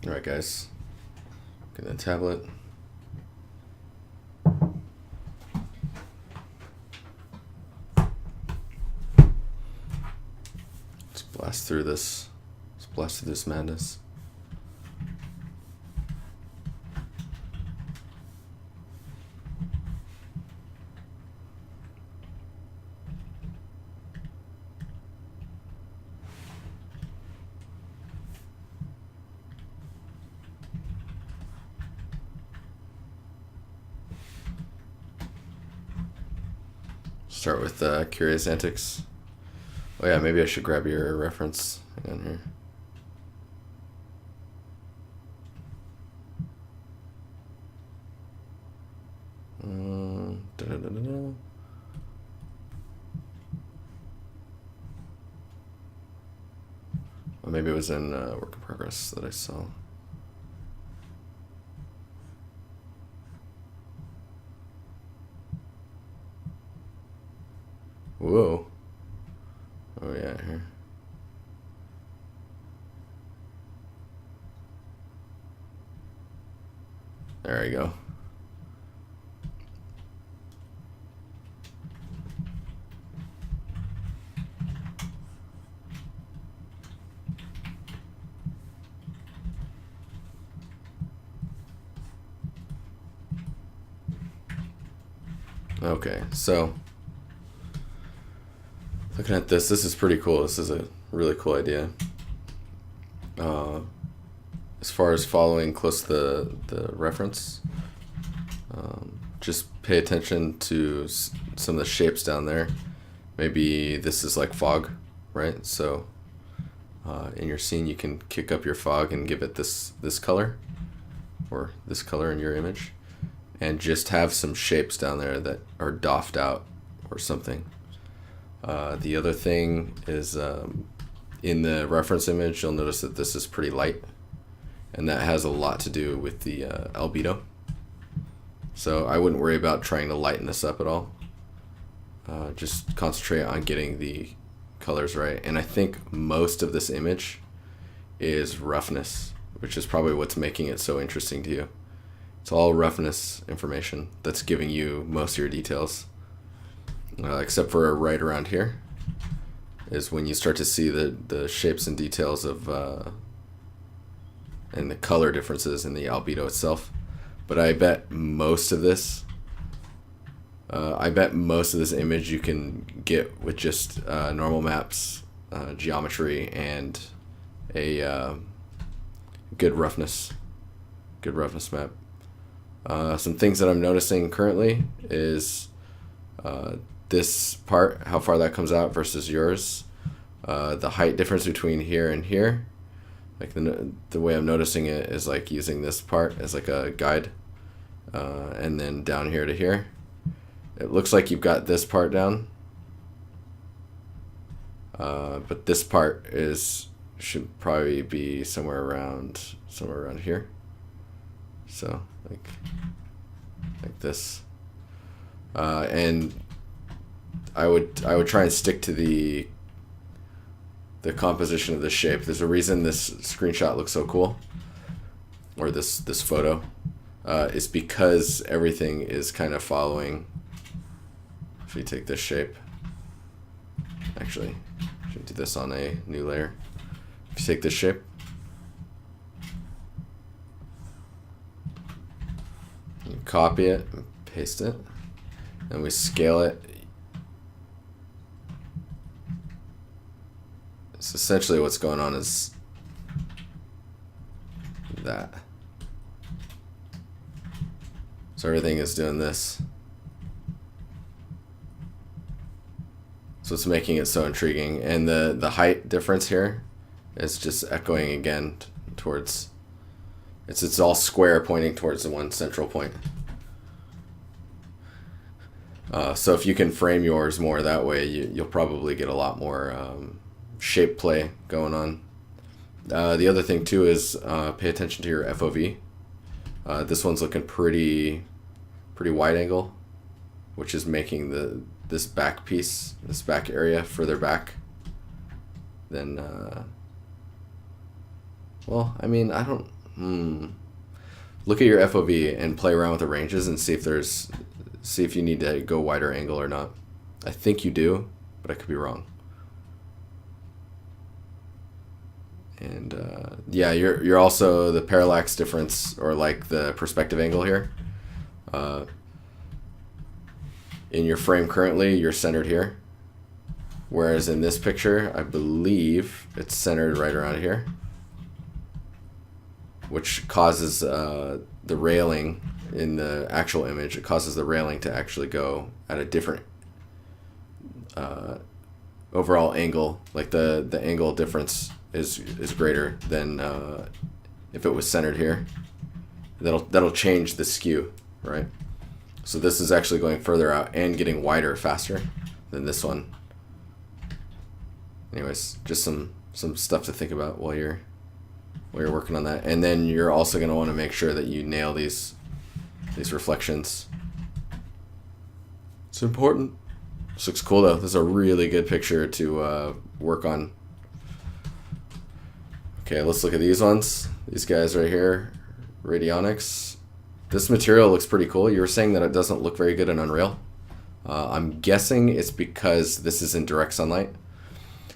Alright guys, get the tablet. Let's blast through this. Let's blast through this madness. Start with Curious Antics. Oh yeah, maybe I should grab your reference. Hang on here. Da-da-da-da-da. Or maybe it was in Work in Progress that I saw. Whoa. Oh yeah, here. There you go. Okay, so looking at this is pretty cool. This is a really cool idea. As far as following close to the reference, just pay attention to some of the shapes down there. Maybe this is like fog, right? So in your scene, you can kick up your fog and give it this color, or this color in your image, and just have some shapes down there that are doffed out or something. The other thing is in the reference image, you'll notice that this is pretty light, and that has a lot to do with the albedo. So I wouldn't worry about trying to lighten this up at all. Just concentrate on getting the colors right. And I think most of this image is roughness, which is probably what's making it so interesting to you. It's all roughness information that's giving you most of your details. Except for right around here is when you start to see the shapes and details of and the color differences in the albedo itself. But I bet most of this image you can get with just normal maps, geometry, and a good roughness map. Some things that I'm noticing currently is this part, how far that comes out versus yours, the height difference between here and here. Like the way I'm noticing it is like using this part as like a guide, and then down here to here. It looks like you've got this part down, but this part should probably be somewhere around here. So like this, and I would try and stick to the composition of the shape. There's a reason this screenshot looks so cool, or this photo, is because everything is kind of following. If you take this shape, actually, I should do this on a new layer. If you take this shape, you copy it, and paste it, and we scale it. So essentially what's going on is that. So everything is doing this. So it's making it so intriguing. And the height difference here is just echoing again towards, it's all square pointing towards the one central point. So if you can frame yours more that way, you'll probably get a lot more shape play going on. The other thing too is pay attention to your FOV. This one's looking pretty wide angle, which is making this back piece, this back area further back than well, I mean, I don't Look at your FOV and play around with the ranges and see if you need to go wider angle or not. I think you do, but I could be wrong. And yeah, you're also the parallax difference, or like the perspective angle here. In your frame currently, you're centered here. Whereas in this picture, I believe it's centered right around here, which causes the railing in the actual image, it causes the railing to actually go at a different overall angle. Like the angle difference is greater than if it was centered here. That'll change the skew, right? So this is actually going further out and getting wider faster than this one. Anyways, just some stuff to think about while you're working on that. And then you're also going to want to make sure that you nail these reflections. It's important. This looks cool though. This is a really good picture to work on. Okay, let's look at these ones. These guys right here, Radionics. This material looks pretty cool. You were saying that it doesn't look very good in Unreal. I'm guessing it's because this is in direct sunlight.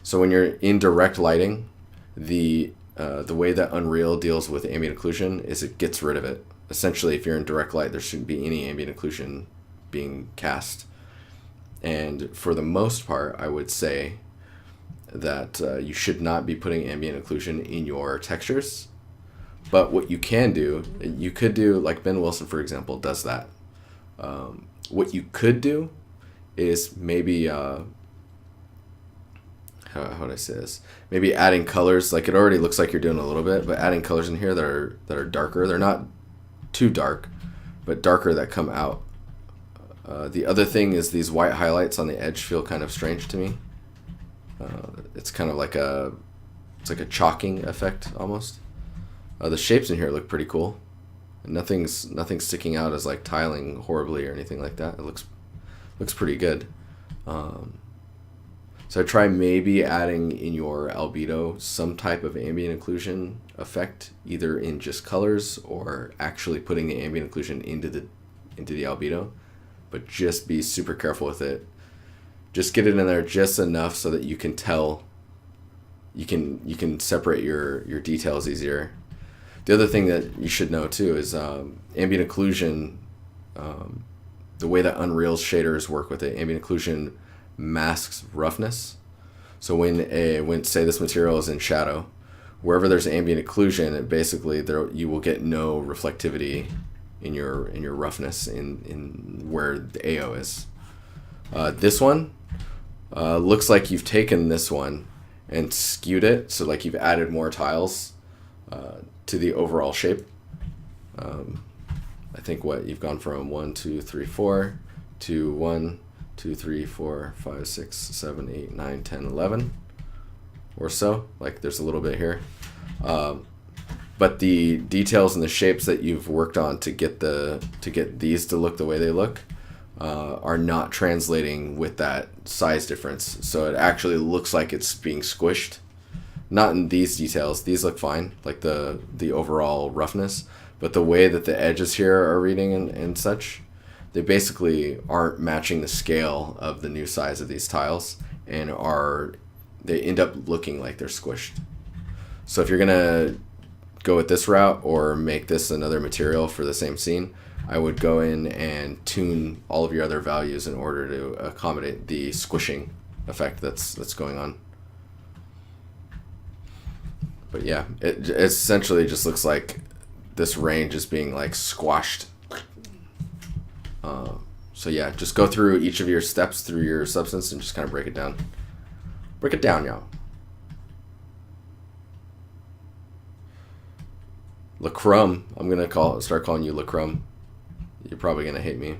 So when you're in direct lighting, the way that Unreal deals with ambient occlusion is it gets rid of it. Essentially, if you're in direct light, there shouldn't be any ambient occlusion being cast. And for the most part, I would say that you should not be putting ambient occlusion in your textures. But what you can do, you could do, like Ben Wilson, for example, does that. What you could do is maybe, how would I say this? Maybe adding colors. Like it already looks like you're doing a little bit, but adding colors in here that are darker. They're not too dark, but darker that come out. The other thing is these white highlights on the edge feel kind of strange to me. It's kind of like it's like a chalking effect almost. The shapes in here look pretty cool. And nothing's sticking out as like tiling horribly or anything like that. It looks pretty good. So I try maybe adding in your albedo some type of ambient occlusion effect, either in just colors or actually putting the ambient occlusion into the albedo. But just be super careful with it. Just get it in there just enough so that you can tell. You can separate your details easier. The other thing that you should know too is ambient occlusion. The way that Unreal's shaders work with it, ambient occlusion masks roughness. So when say this material is in shadow, wherever there's ambient occlusion, it basically you will get no reflectivity in your roughness in where the AO is. This one looks like you've taken this one and skewed it, so like you've added more tiles to the overall shape. I think you've gone from 1, 2, 3, 4 to 1, 2, 3, 4, 5, 6, 7, 8, 9, 10, 11 or so. Like there's a little bit here. But the details and the shapes that you've worked on to get these to look the way they look are not translating with that size difference. So it actually looks like it's being squished. Not in these details. These look fine, like the overall roughness. But the way that the edges here are reading and such, they basically aren't matching the scale of the new size of these tiles, and they end up looking like they're squished. So if you're gonna go with this route or make this another material for the same scene, I would go in and tune all of your other values in order to accommodate the squishing effect that's going on. But yeah, it essentially just looks like this range is being like squashed. So yeah, just go through each of your steps through your substance and just kind of break it down. Break it down, y'all. LaCrum, I'm gonna start calling you LaCrum. You're probably gonna hate me.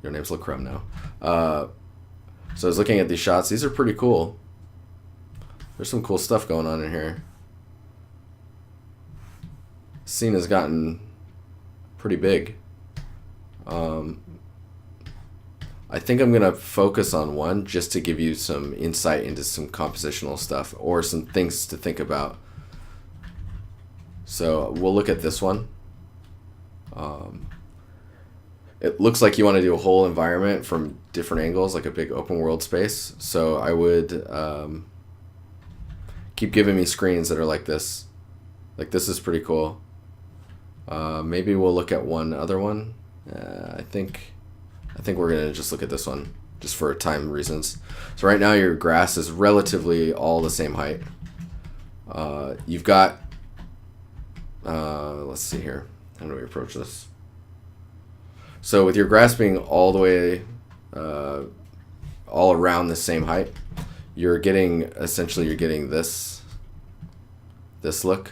Your name's LaCrum now. So I was looking at these shots. These are pretty cool. There's some cool stuff going on in here. The scene has gotten pretty big. I think I'm gonna focus on one just to give you some insight into some compositional stuff or some things to think about. So we'll look at this one. It looks like you want to do a whole environment from different angles, like a big open world space. So I would keep giving me screens that are like this. Like this is pretty cool. Maybe we'll look at one other one. I think we're gonna just look at this one, just for time reasons. So right now your grass is relatively all the same height. You've got, let's see here. How do we approach this? So with your grass being all the way, all around the same height, you're getting this look,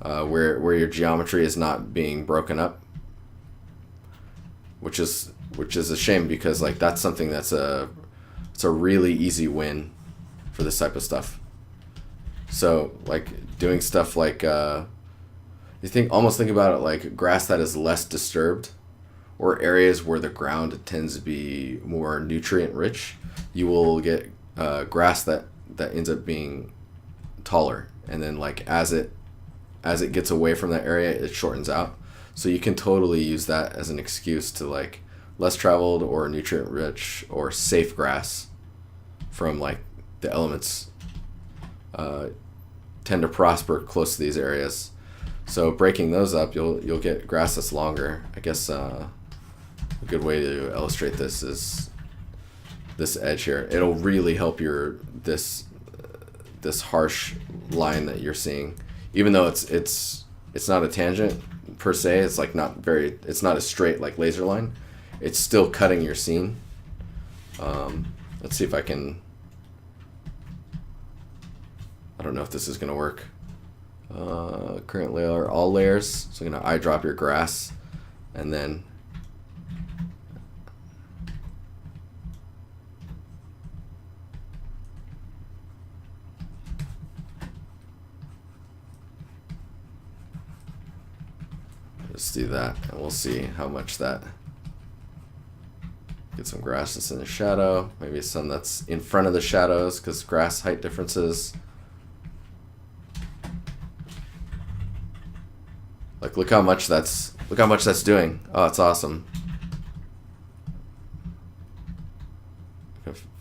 where your geometry is not being broken up, which is a shame, because like that's something it's a really easy win for this type of stuff. So like doing stuff like almost think about it like grass that is less disturbed, or areas where the ground tends to be more nutrient rich. You will get grass that ends up being taller, and then like as it gets away from that area, it shortens out. So you can totally use that as an excuse to like less traveled or nutrient rich or safe grass from like the elements tend to prosper close to these areas. So breaking those up, you'll get grass that's longer. I guess a good way to illustrate this is this edge here. It'll really help this harsh line that you're seeing, even though it's not a tangent per se. It's like it's not a straight like laser line. It's still cutting your scene. Let's see if I can. I don't know if this is gonna work. Current layer, all layers. So I'm gonna eyedrop your grass, and then just do that, and we'll see how much that. Get some grass that's in the shadow, maybe some that's in front of the shadows, because grass height differences. Like look how much that's doing. Oh, it's awesome.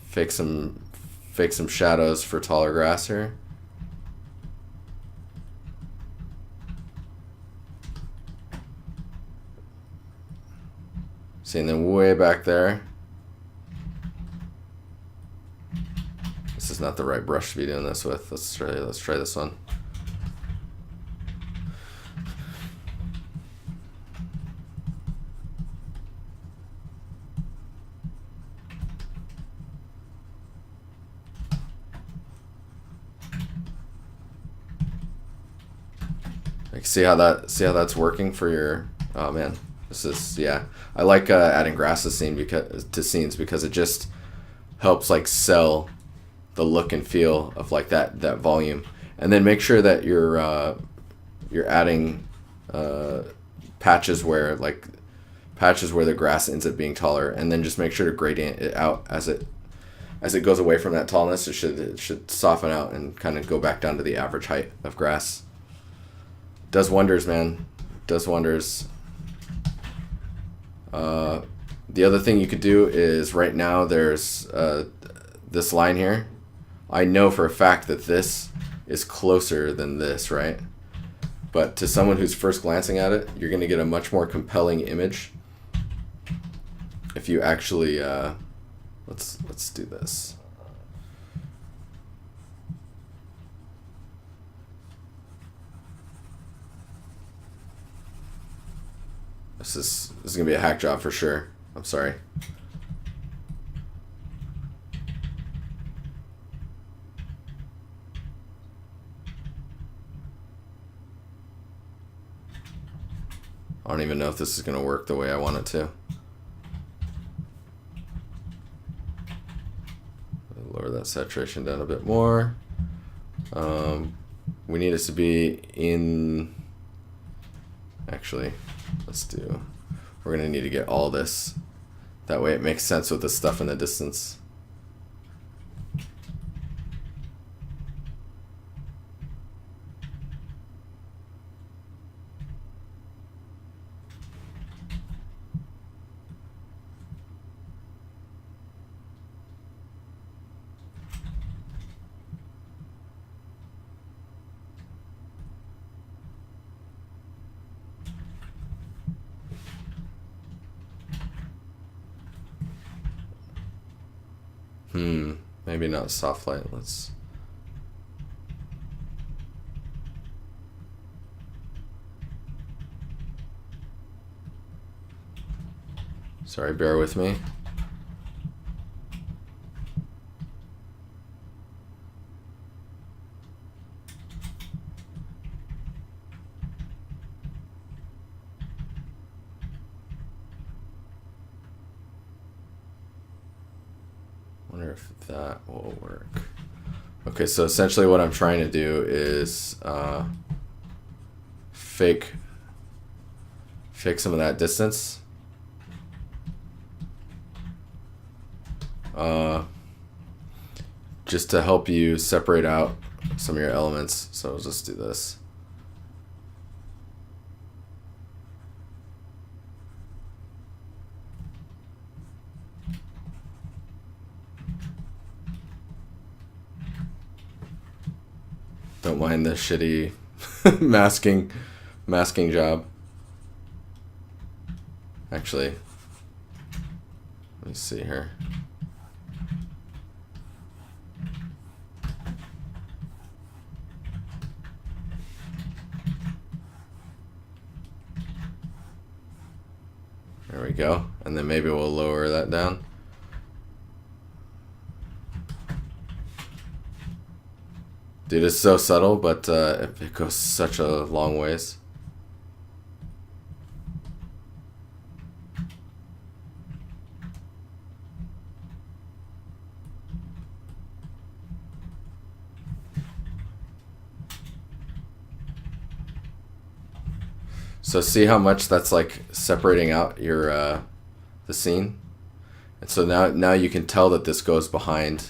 Fake some shadows for taller grass here. See, and then way back there. This is not the right brush to be doing this with. Let's try this one. Like see how that's working for your. Oh man. This is, yeah. I like adding grass to scenes because it just helps like sell the look and feel of like that volume, and then make sure that you're adding patches where the grass ends up being taller, and then just make sure to gradient it out as it goes away from that tallness. It should soften out and kind of go back down to the average height of grass. Does wonders, man. Does wonders. The other thing you could do is right now there's this line here. I know for a fact that this is closer than this, right? But to someone who's first glancing at it, you're going to get a much more compelling image if you actually let's do this. This is gonna be a hack job for sure. I'm sorry. I don't even know if this is gonna work the way I want it to. Lower that saturation down a bit more. We need it to be in. Actually, we're gonna need to get all this. That way it makes sense with the stuff in the distance. Maybe not soft light. Let's. Sorry, bear with me. Wonder if that will work. Okay, so essentially what I'm trying to do is fake some of that distance. Just to help you separate out some of your elements. So I'll just do this. Don't mind the shitty masking job. Actually, let me see here. There we go. And then maybe we'll lower that down. Dude, it's so subtle, but it goes such a long ways. So see how much that's like separating out your the scene? And so now you can tell that this goes behind.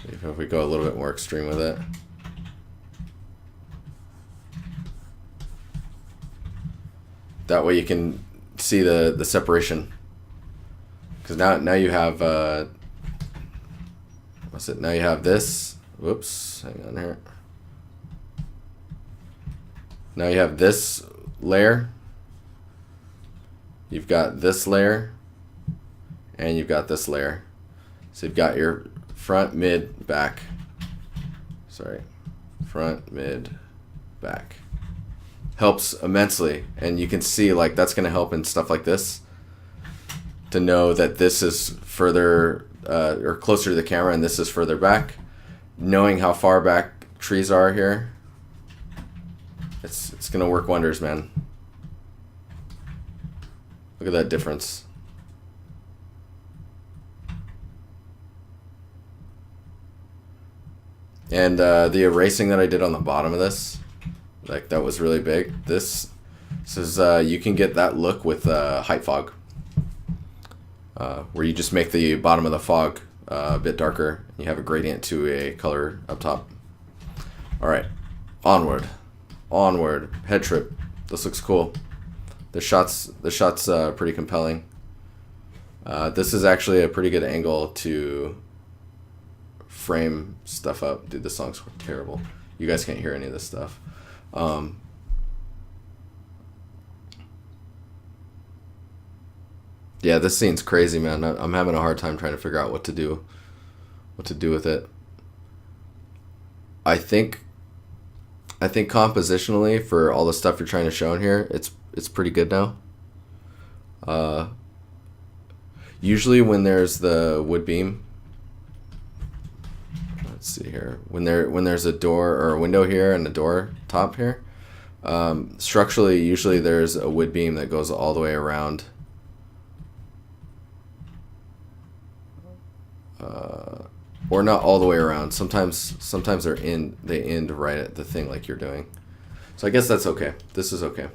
If we go a little bit more extreme with it. That way you can see the separation. Because now you have what's it? Now you have this. Whoops, hang on here. Now you have this layer. You've got this layer, and you've got this layer. So you've got your front, mid, back. Sorry, front, mid, back. Helps immensely, and you can see like that's going to help in stuff like this to know that this is further or closer to the camera and this is further back. Knowing how far back trees are here, it's going to work wonders, man. Look at that difference. And the erasing that I did on the bottom of this, like that was really big. This is you can get that look with height fog, where you just make the bottom of the fog a bit darker. You have a gradient to a color up top. All right, onward. Head trip. This looks cool. The shot's pretty compelling. This is actually a pretty good angle to frame stuff up. Dude, this song's terrible. You guys can't hear any of this stuff. Yeah, this scene's crazy, man. I'm having a hard time trying to figure out what to do with it. I think compositionally for all the stuff you're trying to show in here, it's pretty good now. Usually when there's the wood beam, let's see here, when there's a door or a window here and a door top here, structurally usually there's a wood beam that goes all the way around. Or not all the way around. Sometimes they end right at the thing like you're doing. So I guess that's okay. This is okay.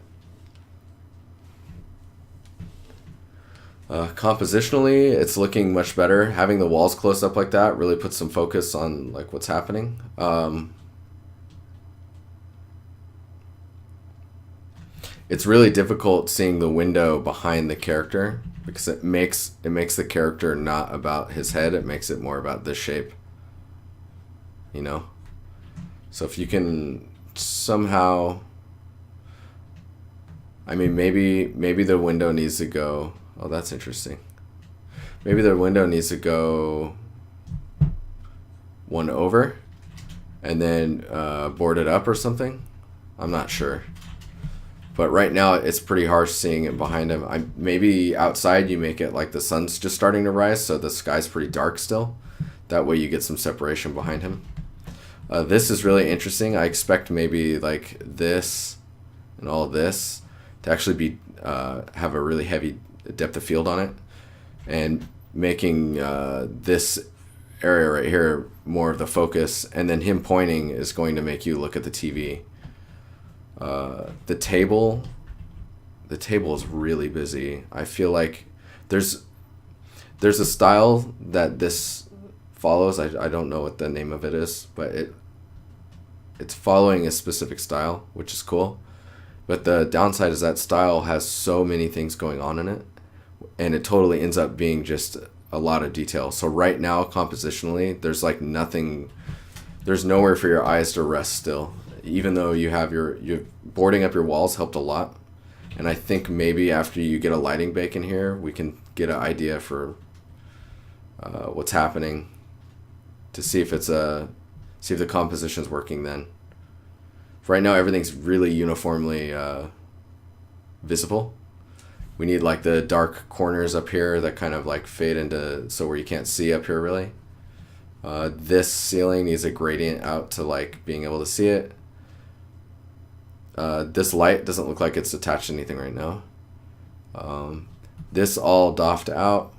Compositionally, it's looking much better. Having the walls close up like that really puts some focus on like what's happening. It's really difficult seeing the window behind the character because it makes the character not about his head. It makes it more about this shape. You know? So if you can somehow, I mean, maybe the window needs to go. Oh, that's interesting. Maybe the window needs to go one over and then board it up or something. I'm not sure. But right now it's pretty harsh seeing it behind him. Maybe outside you make it like the sun's just starting to rise, so the sky's pretty dark still. That way you get some separation behind him. This is really interesting. I expect maybe like this and all this to actually be have a really heavy depth of field on it, and making this area right here more of the focus, and then him pointing is going to make you look at the TV. The table is really busy. I feel like there's a style that this follows. I don't know what the name of it is, but it's following a specific style, which is cool. But the downside is that style has so many things going on in it, and it totally ends up being just a lot of detail. So right now, compositionally, there's like nothing, there's nowhere for your eyes to rest still. Even though you have your boarding up your walls helped a lot. And I think maybe after you get a lighting bake in here, we can get an idea for what's happening, to see if see if the composition's working then. Right now, everything's really uniformly visible. We need like the dark corners up here that kind of like fade into, so where you can't see up here really. This ceiling needs a gradient out to like being able to see it. This light doesn't look like it's attached to anything right now. This all doffed out,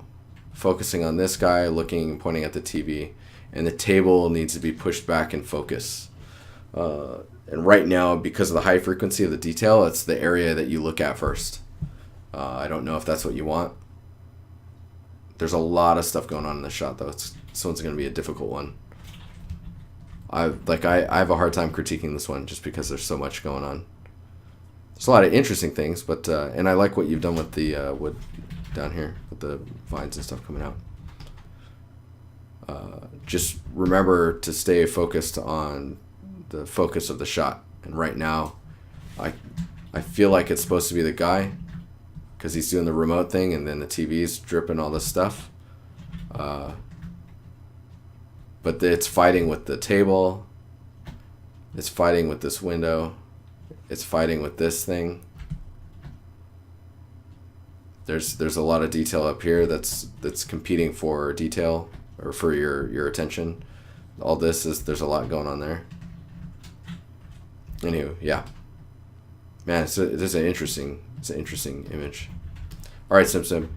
focusing on this guy, looking and pointing at the TV. And the table needs to be pushed back in focus. And right now, because of the high frequency of the detail, it's the area that you look at first. I don't know if that's what you want. There's a lot of stuff going on in the shot, though. This one's going to be a difficult one. I have a hard time critiquing this one just because there's so much going on. There's a lot of interesting things, but and I like what you've done with the wood down here, with the vines and stuff coming out. Just remember to stay focused on the focus of the shot. And right now, I feel like it's supposed to be the guy, because he's doing the remote thing, and then the TV's dripping all this stuff. But it's fighting with the table. It's fighting with this window. It's fighting with this thing. There's a lot of detail up here that's competing for detail, or for your attention. All this there's a lot going on there. Anywho, yeah. Man, it's an interesting image. All right, Sim.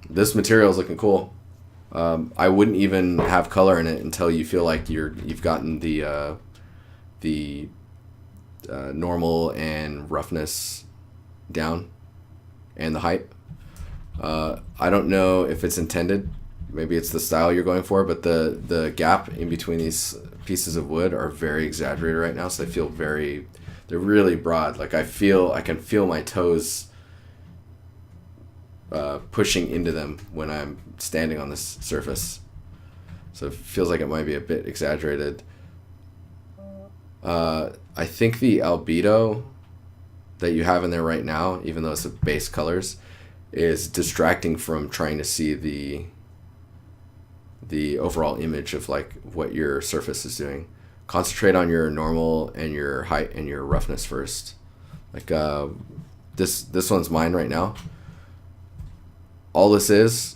This material is looking cool. I wouldn't even have color in it until you feel like you've gotten the normal and roughness down, and the height. I don't know if it's intended. Maybe it's the style you're going for, but the gap in between these pieces of wood are very exaggerated right now, so they feel they're really broad. Like I can feel my toes pushing into them when I'm standing on this surface. So it feels like it might be a bit exaggerated. I think the albedo that you have in there right now, even though it's the base colors, is distracting from trying to see the overall image of like what your surface is doing. Concentrate on your normal and your height and your roughness first. Like this one's mine right now. All this is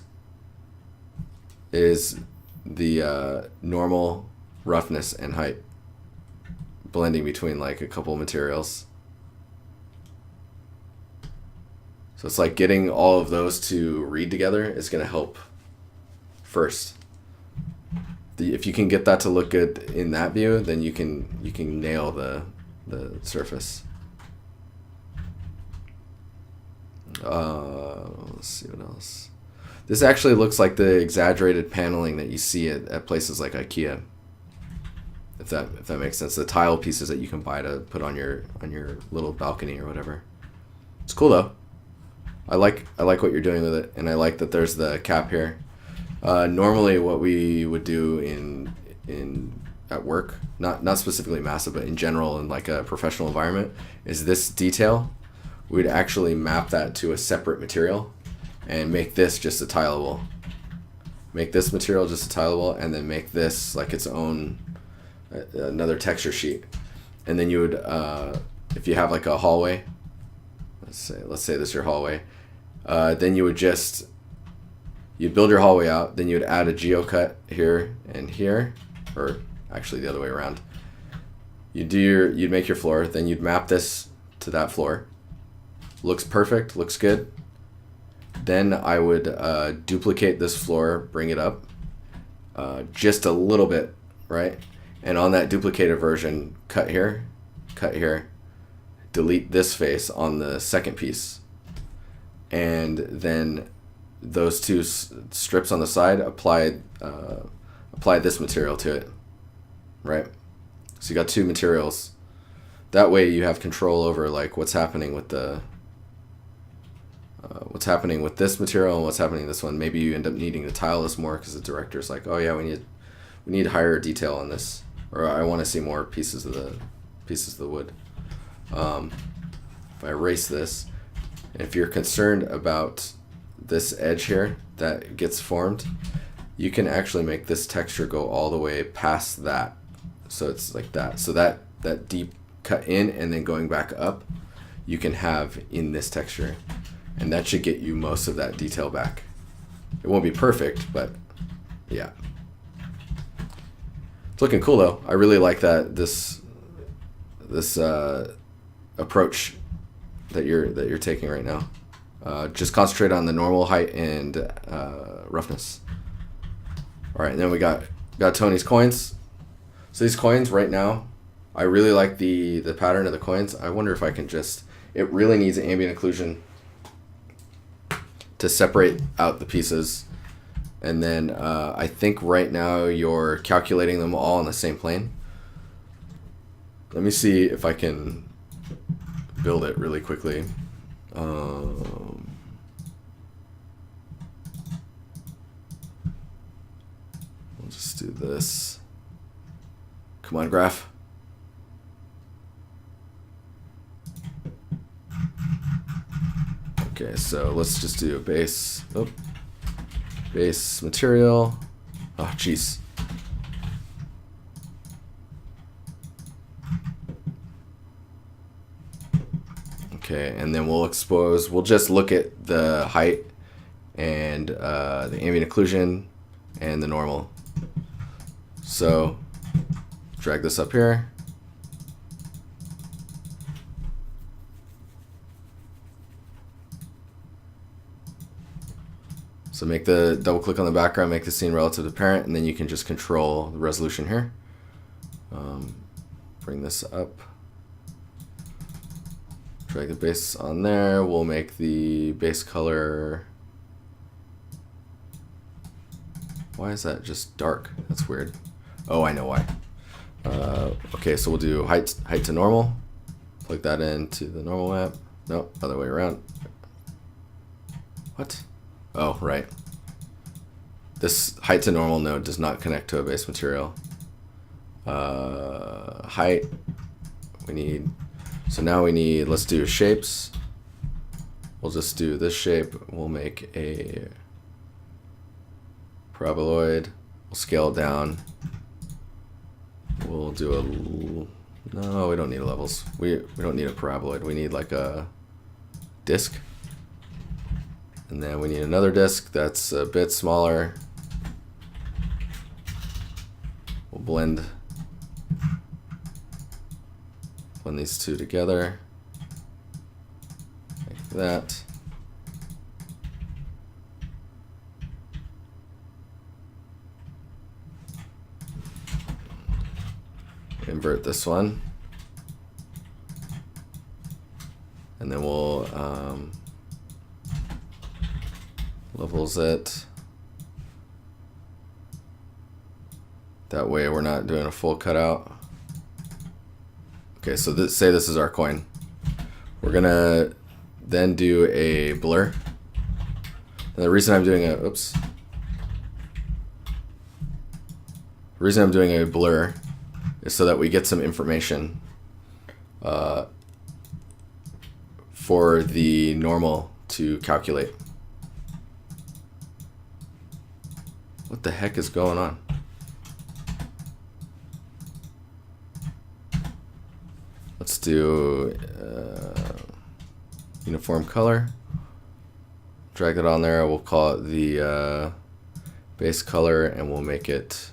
the normal, roughness, and height, blending between like a couple materials. So it's like getting all of those to read together is going to help first. If you can get that to look good in that view, then you can nail the surface. Let's see what else. This actually looks like the exaggerated paneling that you see at places like IKEA. If that makes sense. The tile pieces that you can buy to put on your little balcony or whatever. It's cool though. I like what you're doing with it, and I like that there's the cap here. Normally what we would do in at work, not specifically massive, but in general in like a professional environment, is this detail. We'd actually map that to a separate material and make this just a tileable. make this material just a tileable, and then make this like its own another texture sheet. And then you would, if you have like a hallway, let's say this is your hallway, then you would just, you'd build your hallway out, then you would add a geocut here and here, or actually the other way around. You'd make your floor, then you'd map this to that floor. Looks perfect, looks good. Then I would duplicate this floor, bring it up just a little bit, right? And on that duplicated version, cut here, delete this face on the second piece. And then those two strips on the side, apply this material to it, right? So you got two materials. That way you have control over like what's happening with the what's happening with this material and what's happening with this one. Maybe you end up needing to tile this more because the director's like, oh yeah, we need higher detail on this, or I want to see more pieces of the wood. If I erase this, and if you're concerned about this edge here that gets formed, you can actually make this texture go all the way past that. So it's like that. So that deep cut in and then going back up, you can have in this texture. And that should get you most of that detail back. It won't be perfect, but yeah. It's looking cool though. I really like that this approach that you're taking right now. Just concentrate on the normal height and roughness. All right, and then we got Tony's coins. So these coins right now, I really like the pattern of the coins. I wonder if I can just, it really needs ambient occlusion to separate out the pieces. And then I think right now you're calculating them all on the same plane. Let me see if I can build it really quickly. We'll just do this. Come on, graph. Okay, so let's just do a base. Oh, base material. Oh, jeez. Okay, and then we'll just look at the height and the ambient occlusion and the normal. So drag this up here. So make the double click on the background, make the scene relative to parent, and then you can just control the resolution here. Bring this up. Drag the base on there. We'll make the base color. Why is that just dark? That's weird. Oh, I know why. Okay, so we'll do height to normal. Plug that into the normal map. Nope, other way around. What? Oh, right. This height to normal node does not connect to a base material. Height. We need. So now we need. Let's do shapes. We'll just do this shape. We'll make a paraboloid. We'll scale it down. We'll do a. No, we don't need levels. We don't need a paraboloid. We need like a disc. And then we need another disc that's a bit smaller. We'll blend these two together like that. Invert this one. And then we'll levels it. That way we're not doing a full cutout. Okay, so say this is our coin. We're gonna then do a blur. And the reason I'm doing a blur is so that we get some information for the normal to calculate. What the heck is going on? Let's do uniform color. Drag it on there. We'll call it the base color, and we'll make it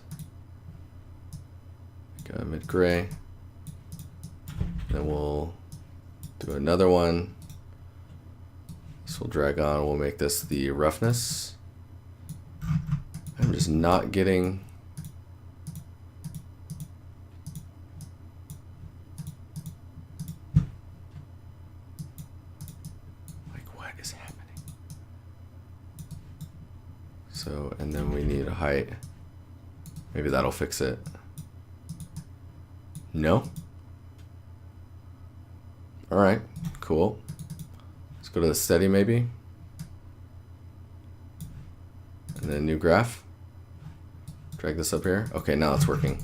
like mid gray. Then we'll do another one. This will drag on. We'll make this the roughness. I'm just not getting. What is happening? So, and then we need a height. Maybe that'll fix it. No? Alright, cool. Let's go to the steady maybe. And then new graph. Drag this up here. Okay, now it's working.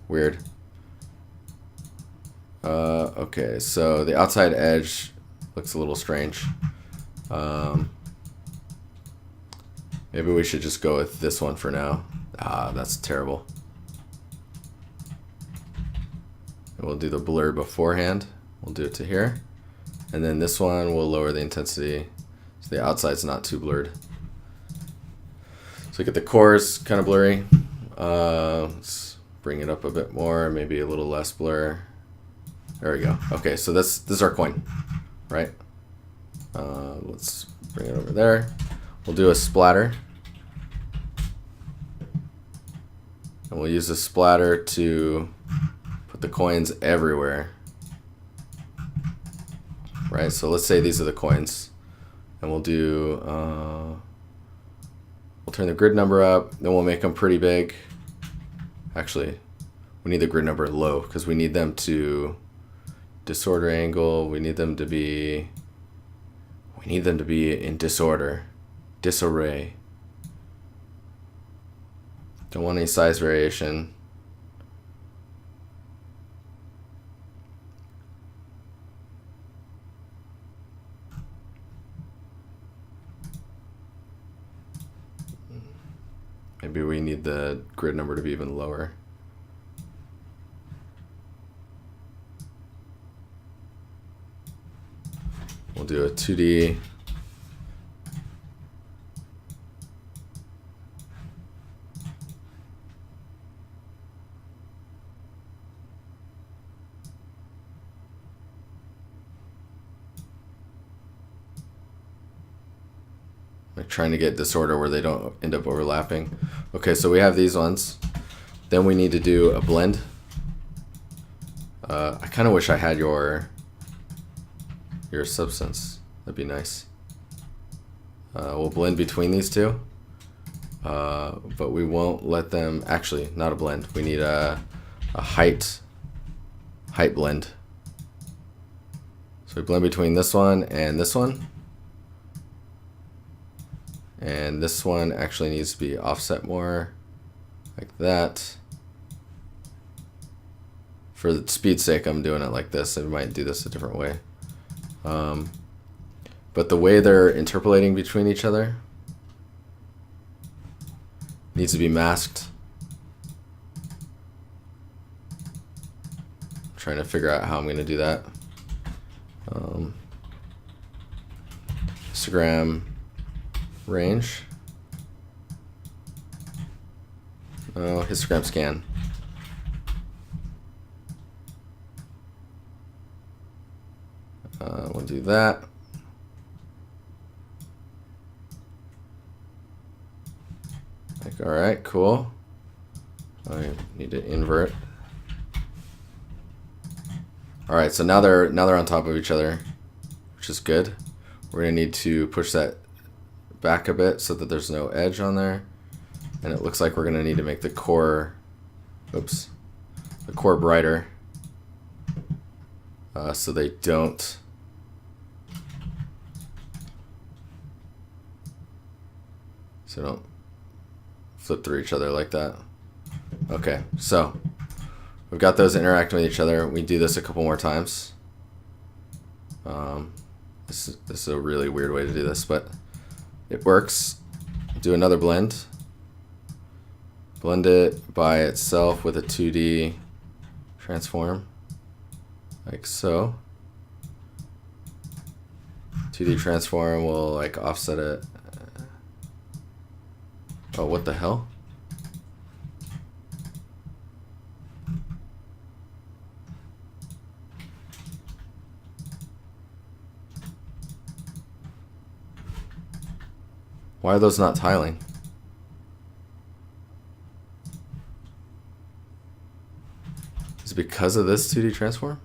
Weird. Okay, so the outside edge looks a little strange. Maybe we should just go with this one for now. Ah, that's terrible. And we'll do the blur beforehand. We'll do it to here. And then this one will lower the intensity so the outside's not too blurred. So get the cores kind of blurry. Let's bring it up a bit more, maybe a little less blur. There we go. Okay, so this is our coin, right? Let's bring it over there. We'll do a splatter. And we'll use the splatter to put the coins everywhere. Right, so let's say these are the coins. And we'll do, we'll turn the grid number up, then we'll make them pretty big. Actually, we need the grid number low because we need them to disorder angle. We need them to be in disorder, disarray. Don't want any size variation. Maybe we need the grid number to be even lower. We'll do a 2D. Like trying to get disorder where they don't end up overlapping. Okay, so we have these ones. Then we need to do a blend. I kind of wish I had your substance. That'd be nice. We'll blend between these two, but we won't let them. Actually, not a blend. We need a height blend. So we blend between this one and this one. And this one actually needs to be offset more, like that. For the speed's sake, I'm doing it like this. I might do this a different way. But the way they're interpolating between each other needs to be masked. I'm trying to figure out how I'm going to do that. Histogram range. Oh, histogram scan. We'll do that. Like, all right, cool. I need to invert. All right, so now they're on top of each other, which is good. We're gonna need to push that back a bit so that there's no edge on there, and it looks like we're gonna need to make the core, the core brighter, so they don't. So don't flip through each other like that. Okay, so we've got those interacting with each other. We do this a couple more times. This is a really weird way to do this, but it works. Do another blend. blend it by itself with a 2D transform, like so. 2D transform will like offset it. Oh, what the hell? Why are those not tiling? Is it because of this 2D transform?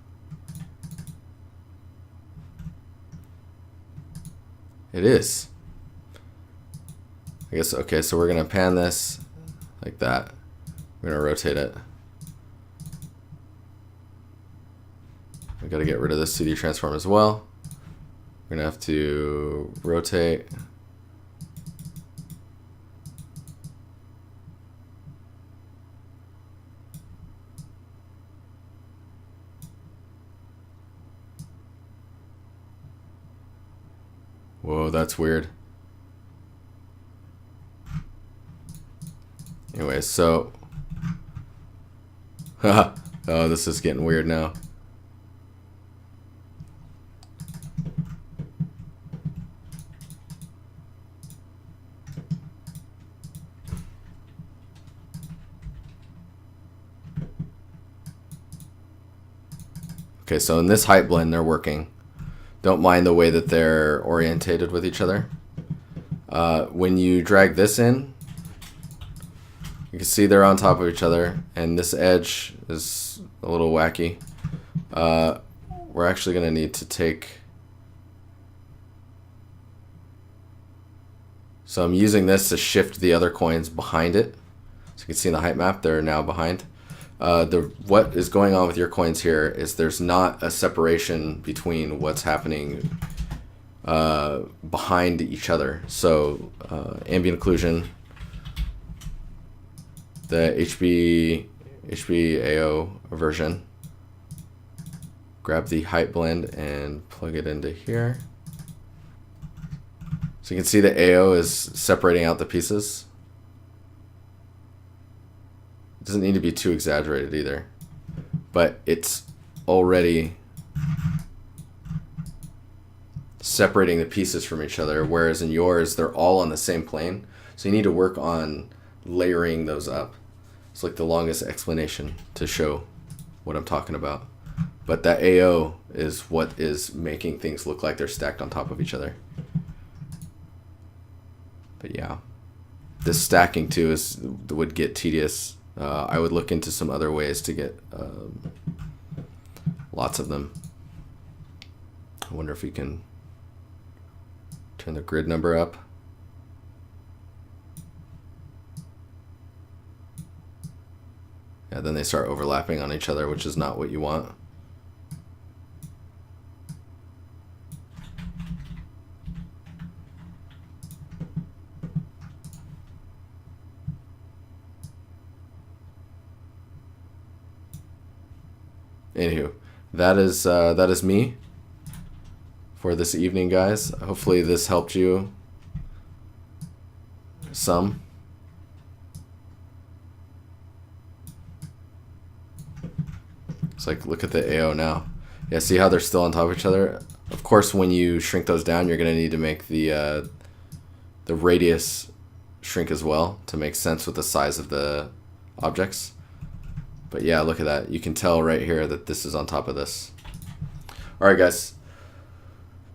It is. I guess, okay, so we're gonna pan this like that. We're gonna rotate it. We gotta get rid of this 2D transform as well. We're gonna have to rotate. Whoa, that's weird. Anyway, so oh, this is getting weird now. Okay, so in this height blend, they're working. Don't mind the way that they're orientated with each other. When you drag this in, you can see they're on top of each other, and this edge is a little wacky. We're actually going to need to take... So I'm using this to shift the other coins behind it. So you can see in the height map, they're now behind. What is going on with your coins here is there's not a separation between what's happening behind each other. So ambient occlusion, the HBAO version, grab the height blend and plug it into here. So you can see the AO is separating out the pieces. It doesn't need to be too exaggerated either, but it's already separating the pieces from each other, whereas in yours they're all on the same plane. So you need to work on layering those up. It's like the longest explanation to show what I'm talking about, but that AO is what is making things look like they're stacked on top of each other. But yeah, this stacking too would get tedious. I would look into some other ways to get lots of them. I wonder if we can turn the grid number up. Yeah, then they start overlapping on each other, which is not what you want. Anywho, that is me for this evening, guys. Hopefully this helped you some. It's like, look at the AO now. Yeah, see how they're still on top of each other? Of course, when you shrink those down, you're going to need to make the radius shrink as well to make sense with the size of the objects. But yeah, look at that. You can tell right here that this is on top of this. Alright guys,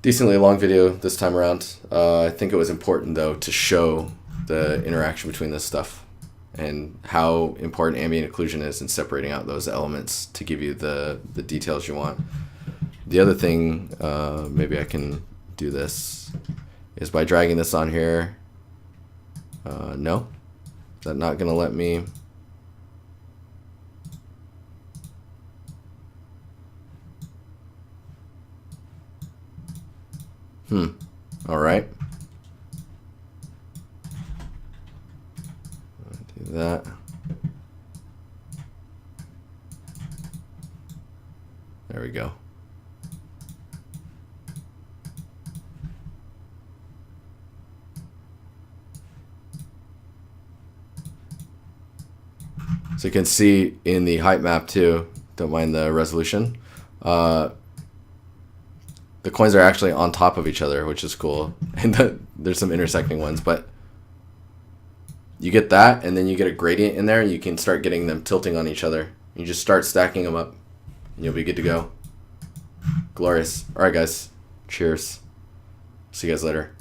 decently long video this time around. I think it was important though to show the interaction between this stuff and how important ambient occlusion is in separating out those elements to give you the details you want. The other thing, maybe I can do this, is by dragging this on here. No? Is that not going to let me... Alright. Do that. There we go. So you can see in the height map too, don't mind the resolution, the coins are actually on top of each other, which is cool. And there's some intersecting ones, but you get that, and then you get a gradient in there, and you can start getting them tilting on each other. You just start stacking them up, and you'll be good to go. Glorious. All right, guys. Cheers. See you guys later.